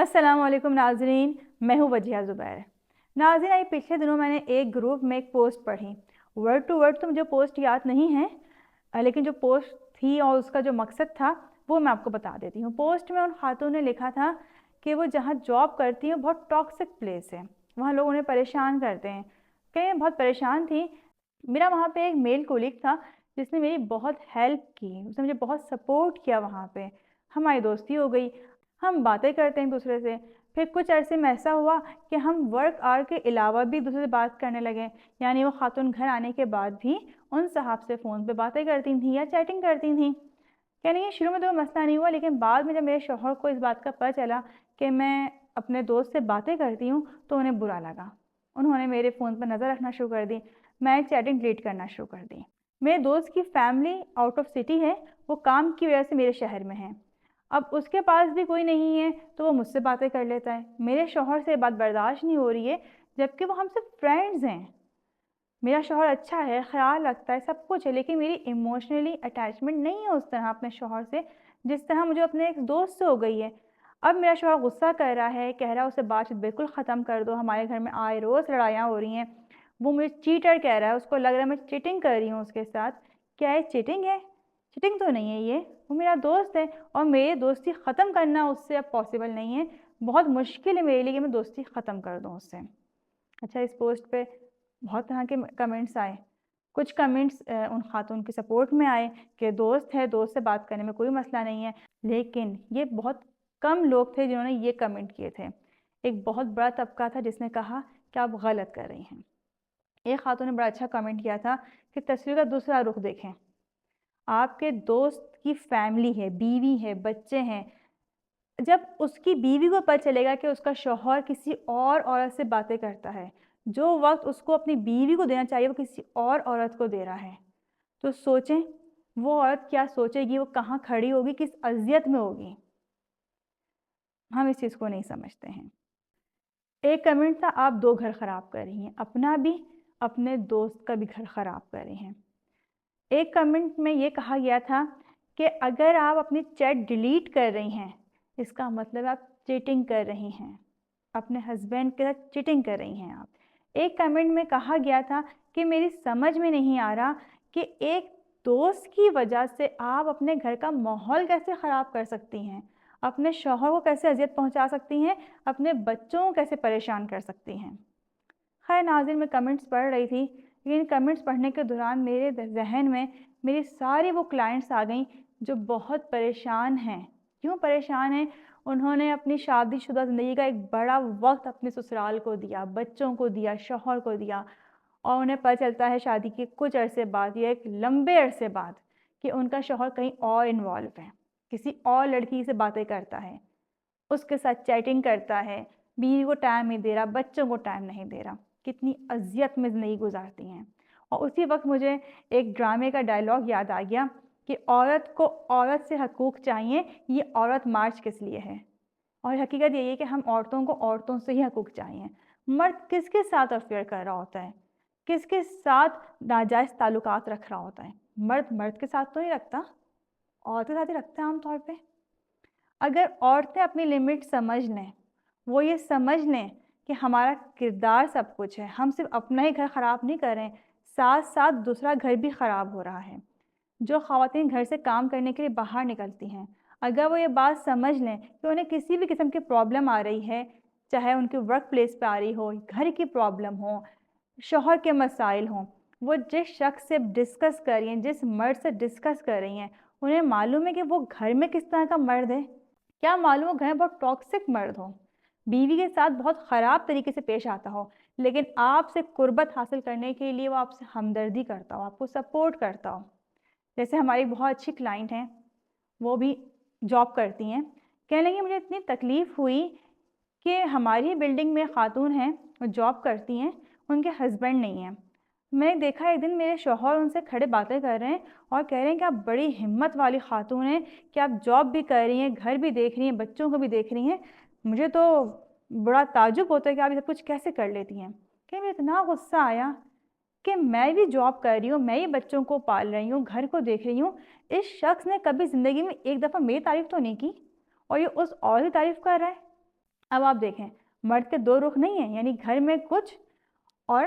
अस्सलाम वालेकुम नाज़रीन, मैं हूँ वजिया ज़ुबैर। नाज़रीन, आई पिछले दिनों मैंने एक ग्रुप में एक पोस्ट पढ़ी। वर्ड टू वर्ड तो मुझे पोस्ट याद नहीं है, लेकिन जो पोस्ट थी और उसका जो मकसद था वो मैं आपको बता देती हूँ। पोस्ट में उन खातून ने लिखा था कि वो जहाँ जॉब करती हैं बहुत टॉक्सिक प्लेस है, वहाँ लोग उन्हें परेशान करते हैं। कहीं बहुत परेशान थी। मेरा वहाँ पे एक मेल कोलीग था जिसने मेरी बहुत हेल्प की, उसने मुझे बहुत सपोर्ट किया। वहाँ पे हमारी दोस्ती हो गई, हम बातें करते हैं एक दूसरे से। फिर कुछ अरसे में ऐसा हुआ कि हम वर्क आवर के अलावा भी एक दूसरे से बात करने लगे, यानी वो खातून घर आने के बाद भी उन साहब से फ़ोन पे बातें करती थी या चैटिंग करती थी। क्या नहीं, शुरू में तो मसला नहीं हुआ, लेकिन बाद में जब मेरे शौहर को इस बात का पता चला कि मैं अपने दोस्त से बातें करती हूँ तो उन्हें बुरा लगा। उन्होंने मेरे फ़ोन पर नज़र रखना शुरू कर दी, मैं चैटिंग डिलीट करना शुरू कर दी। मेरे दोस्त की फैमिली आउट ऑफ सिटी है, वो काम की वजह से मेरे शहर में है। अब उसके पास भी कोई नहीं है तो वो मुझसे बातें कर लेता है। मेरे शौहर से ये बात बर्दाश्त नहीं हो रही है, जबकि वो हमसे फ्रेंड्स हैं। मेरा शौहर अच्छा है, ख्याल रखता है, सब कुछ है, लेकिन मेरी इमोशनली अटैचमेंट नहीं है उस तरह अपने शौहर से जिस तरह मुझे अपने एक दोस्त से हो गई है। अब मेरा शौहर गुस्सा कर रहा है, कह रहा है उसे बातचीत बिल्कुल ख़त्म कर दो, हमारे घर में आए रोज़ लड़ाइयाँ हो रही हैं। वो मुझे चीटर कह रहा है, उसको लग रहा है मैं चीटिंग कर रही हूँ उसके साथ। क्या ये चीटिंग है? चीटिंग तो नहीं है ये, वो मेरा दोस्त है और मेरी दोस्ती ख़त्म करना उससे अब पॉसिबल नहीं है। बहुत मुश्किल है मेरे लिए कि मैं दोस्ती ख़त्म कर दूँ उससे। अच्छा, इस पोस्ट पे बहुत तरह के कमेंट्स आए। कुछ कमेंट्स उन खातून के सपोर्ट में आए कि दोस्त है, दोस्त से बात करने में कोई मसला नहीं है, लेकिन ये बहुत कम लोग थे जिन्होंने ये कमेंट किए थे। एक बहुत बड़ा तबका था जिसने कहा कि आप गलत कर रही हैं। एक खातून ने बड़ा अच्छा कमेंट किया था कि तस्वीर का दूसरा रुख देखें। आपके दोस्त की फैमिली है, बीवी है, बच्चे हैं। जब उसकी बीवी को पता चलेगा कि उसका शौहर किसी और औरत से बातें करता है, जो वक्त उसको अपनी बीवी को देना चाहिए वो किसी और औरत को दे रहा है, तो सोचें वो औरत क्या सोचेगी, वो कहाँ खड़ी होगी, किस अजियत में होगी। हम इस चीज़ को नहीं समझते हैं। एक कमेंट था, आप दो घर ख़राब कर रही हैं, अपना भी, अपने दोस्त का भी घर ख़राब कर रही हैं। एक कमेंट में ये कहा गया था कि अगर आप अपनी चैट डिलीट कर रही हैं, इसका मतलब आप चीटिंग कर रही हैं, अपने हस्बैंड के साथ चीटिंग कर रही हैं आप। एक कमेंट में कहा गया था कि मेरी समझ में नहीं आ रहा कि एक दोस्त की वजह से आप अपने घर का माहौल कैसे ख़राब कर सकती हैं, अपने शौहर को कैसे अजियत पहुंचा सकती हैं, अपने बच्चों को कैसे परेशान कर सकती हैं। खैर नाज़रीन, मैं कमेंट्स पढ़ रही थी, लेकिन कमेंट्स पढ़ने के दौरान मेरे ज़हन में मेरी सारी वो क्लाइंट्स आ गईं जो बहुत परेशान हैं। क्यों परेशान हैं? उन्होंने अपनी शादीशुदा ज़िंदगी का एक बड़ा वक्त अपने ससुराल को दिया, बच्चों को दिया, शौहर को दिया, और उन्हें पता चलता है शादी के कुछ अरसे बाद या एक लंबे अरसे बाद कि उनका शौहर कहीं और इन्वॉल्व है, किसी और लड़की से बातें करता है, उसके साथ चैटिंग करता है, बीवी को टाइम नहीं दे रहा, बच्चों को टाइम नहीं दे रहा। कितनी अज़ियत में ज़िंदगी गुजारती हैं। और उसी वक्त मुझे एक ड्रामे का डायलॉग याद आ गया कि औरत को औरत से हकूक़ चाहिए, ये औरत मार्च किस लिए है। और हकीकत यही है कि हम औरतों को औरतों से ही हकूक़ चाहिए। मर्द किसके साथ अफेयर कर रहा होता है, किसके साथ नाजायज़ ताल्लुकात रख रहा होता है? मर्द मर्द के साथ तो नहीं रखता, औरत के साथ ही रखता है आम तौर पे। अगर औरतें अपनी लिमिट समझ लें, वो ये समझ लें कि हमारा किरदार सब कुछ है, हम सिर्फ अपना ही घर ख़राब नहीं कर रहे हैं, साथ साथ दूसरा घर भी ख़राब हो रहा है। जो ख़वातीन घर से काम करने के लिए बाहर निकलती हैं, अगर वो ये बात समझ लें कि उन्हें किसी भी किस्म की प्रॉब्लम आ रही है, चाहे उनके वर्क प्लेस पे आ रही हो, घर की प्रॉब्लम हो, शौहर के मसाइल हों, वो जिस शख्स से डिस्कस कर रही हैं, जिस मर्द से डिस्कस कर रही हैं, उन्हें मालूम है कि वो घर में किस तरह का मर्द है। क्या मालूम वो घर में बहुत टॉक्सिक मर्द हो, बीवी के साथ बहुत ख़राब तरीके से पेश आता हो, लेकिन आपसे कुर्बत हासिल करने के लिए वो आपसे हमदर्दी करता हो, आपको सपोर्ट करता हो। जैसे हमारी बहुत अच्छी क्लाइंट हैं, वो भी जॉब करती हैं, कहने लगी मुझे इतनी तकलीफ़ हुई कि हमारी बिल्डिंग में खातून हैं, वो जॉब करती हैं, उनके हस्बैंड नहीं हैं। मैंने देखा एक दिन मेरे शौहर उनसे खड़े बातें कर रहे हैं और कह रहे हैं कि आप बड़ी हिम्मत वाली खातून हैं कि आप जॉब भी कर रही हैं, घर भी देख रही हैं, बच्चों को भी देख रही हैं। मुझे तो बड़ा ताज्जुब होता है कि आप ये सब कुछ कैसे कर लेती हैं। कि मुझे इतना गुस्सा आया कि मैं भी जॉब कर रही हूँ, मैं ही बच्चों को पाल रही हूँ, घर को देख रही हूँ, इस शख्स ने कभी ज़िंदगी में एक दफ़ा मेरी तारीफ़ तो नहीं की और ये उस और की तारीफ़ कर रहा है। اب آپ دیکھیں مرد کے دو رخ نہیں ہیں، یعنی گھر میں کچھ اور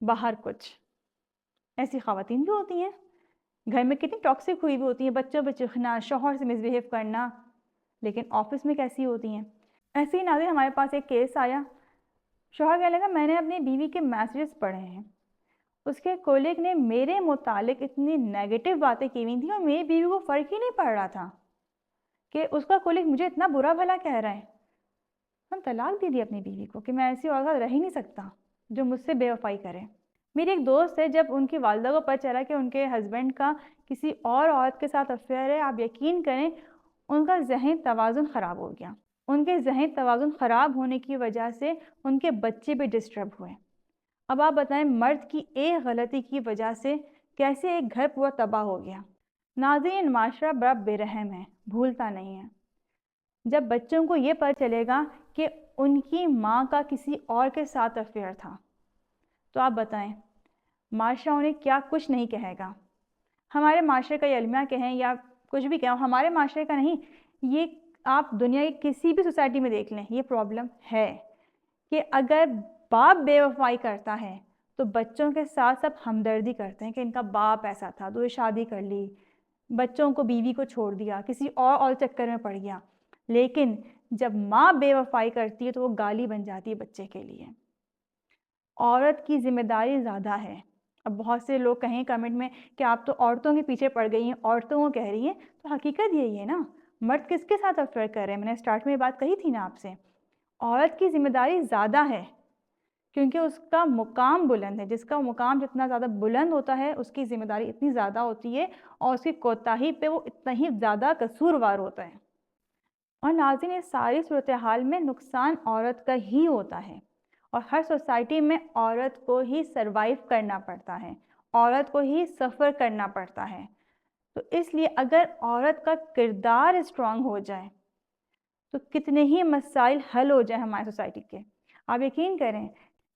باہر کچھ. ایسی خواتین بھی ہوتی ہیں گھر میں کتنی ٹاکسک ہوئی بھی ہوتی ہیں، بچوں پہ چیخنا، شوہر سے مس بیہیو کرنا، لیکن آفس میں کیسی ہوتی ہیں. ایسے ہی ناظرین ہمارے پاس ایک کیس آیا. شوہر کہنے لگا میں نے اپنی بیوی کے میسیجز پڑھے ہیں، اس کے کولیگ نے میرے متعلق اتنی نیگیٹو باتیں کی ہوئی تھیں اور میری بیوی کو فرق ہی نہیں پڑ رہا تھا کہ اس کا کولیگ مجھے اتنا برا بھلا کہہ رہا ہے. ہم طلاق دے دی اپنی بیوی کو کہ میں ایسی عورت رہ ہی نہیں سکتا جو مجھ سے بے وفائی کرے. میری ایک دوست ہے، جب ان کی والدہ کو پتہ چلا کہ ان کے ہسبینڈ کا کسی اور عورت کے ساتھ افیئر ہے، آپ یقین کریں ان کا ذہنی توازن خراب ہو گیا. ان کے ذہنی توازن خراب ہونے کی وجہ سے ان کے بچے بھی ڈسٹرب ہوئے. اب آپ بتائیں مرد کی ایک غلطی کی وجہ سے کیسے ایک گھر پورا تباہ ہو گیا. ناظرین معاشرہ بڑا بے رحم ہے، بھولتا نہیں ہے. جب بچوں کو یہ پتہ چلے گا کہ ان کی ماں کا کسی اور کے ساتھ افیئر تھا تو آپ بتائیں معاشرہ انہیں کیا کچھ نہیں کہے گا. ہمارے معاشرے کا یہ المیہ کہیں یا کچھ بھی کہیں، ہمارے معاشرے کا نہیں، یہ آپ دنیا کی کسی بھی سوسائٹی میں دیکھ لیں یہ پرابلم ہے کہ اگر باپ بے وفائی کرتا ہے تو بچوں کے ساتھ سب ہمدردی کرتے ہیں کہ ان کا باپ ایسا تھا تو یہ شادی کر لی، بچوں کو بیوی کو چھوڑ دیا، کسی اور چکر میں پڑ گیا. لیکن جب ماں بے وفائی کرتی ہے تو وہ گالی بن جاتی ہے بچے کے لیے. عورت کی ذمہ داری زیادہ ہے. اب بہت سے لوگ کہیں کمنٹ میں کہ آپ تو عورتوں کے پیچھے پڑ گئی ہیں، عورتوں کو کہہ رہی ہیں، تو حقیقت یہی ہے نا، مرد کس کے ساتھ افیئر کر رہے ہیں. میں نے سٹارٹ میں یہ بات کہی تھی نا آپ سے، عورت کی ذمہ داری زیادہ ہے کیونکہ اس کا مقام بلند ہے. جس کا مقام جتنا زیادہ بلند ہوتا ہے اس کی ذمہ داری اتنی زیادہ ہوتی ہے اور اس کی کوتاہی پہ وہ اتنا ہی زیادہ قصوروار ہوتا ہے. اور ناظرین اس ساری صورتحال میں نقصان عورت کا ہی ہوتا ہے اور ہر سوسائٹی میں عورت کو ہی سروائیو کرنا پڑتا ہے، عورت کو ہی سفر کرنا پڑتا ہے. تو اس لیے اگر عورت کا کردار اسٹرانگ ہو جائے تو کتنے ہی مسائل حل ہو جائیں ہماری سوسائٹی کے. آپ یقین کریں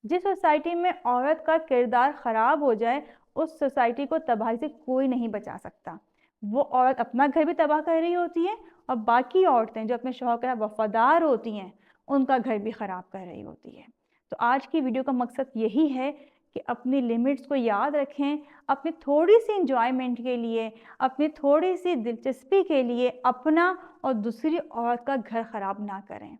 جس سوسائٹی میں عورت کا کردار خراب ہو جائے اس سوسائٹی کو تباہی سے کوئی نہیں بچا سکتا. وہ عورت اپنا گھر بھی تباہ کر رہی ہوتی ہے اور باقی عورتیں جو اپنے شوہر کے وفادار ہوتی ہیں ان کا گھر بھی خراب کر رہی ہوتی ہے. تو آج کی ویڈیو کا مقصد یہی ہے کہ اپنی لیمٹس کو یاد رکھیں، اپنی تھوڑی سی انجوائمنٹ کے لیے، اپنی تھوڑی سی دلچسپی کے لیے اپنا اور دوسری عورت کا گھر خراب نہ کریں.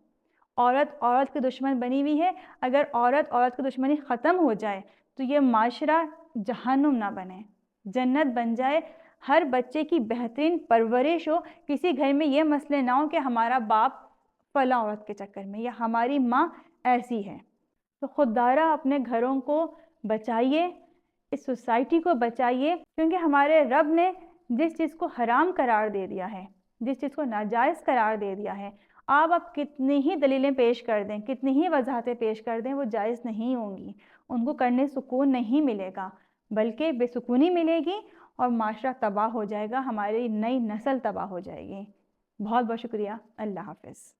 عورت عورت کی دشمن بنی ہوئی ہے. اگر عورت عورت کی دشمنی ختم ہو جائے تو یہ معاشرہ جہنم نہ بنے، جنت بن جائے. ہر بچے کی بہترین پرورش ہو، کسی گھر میں یہ مسئلے نہ ہو کہ ہمارا باپ فلاں عورت کے چکر میں یا ہماری ماں ایسی ہے. تو خوددارہ اپنے گھروں کو بچائیے، اس سوسائٹی کو بچائیے، کیونکہ ہمارے رب نے جس چیز کو حرام قرار دے دیا ہے، جس چیز کو ناجائز قرار دے دیا ہے، آپ کتنی ہی دلیلیں پیش کر دیں، کتنی ہی وضاحتیں پیش کر دیں، وہ جائز نہیں ہوں گی. ان کو کرنے سکون نہیں ملے گا بلکہ بے سکونی ملے گی اور معاشرہ تباہ ہو جائے گا، ہماری نئی نسل تباہ ہو جائے گی. بہت بہت شکریہ. اللہ حافظ.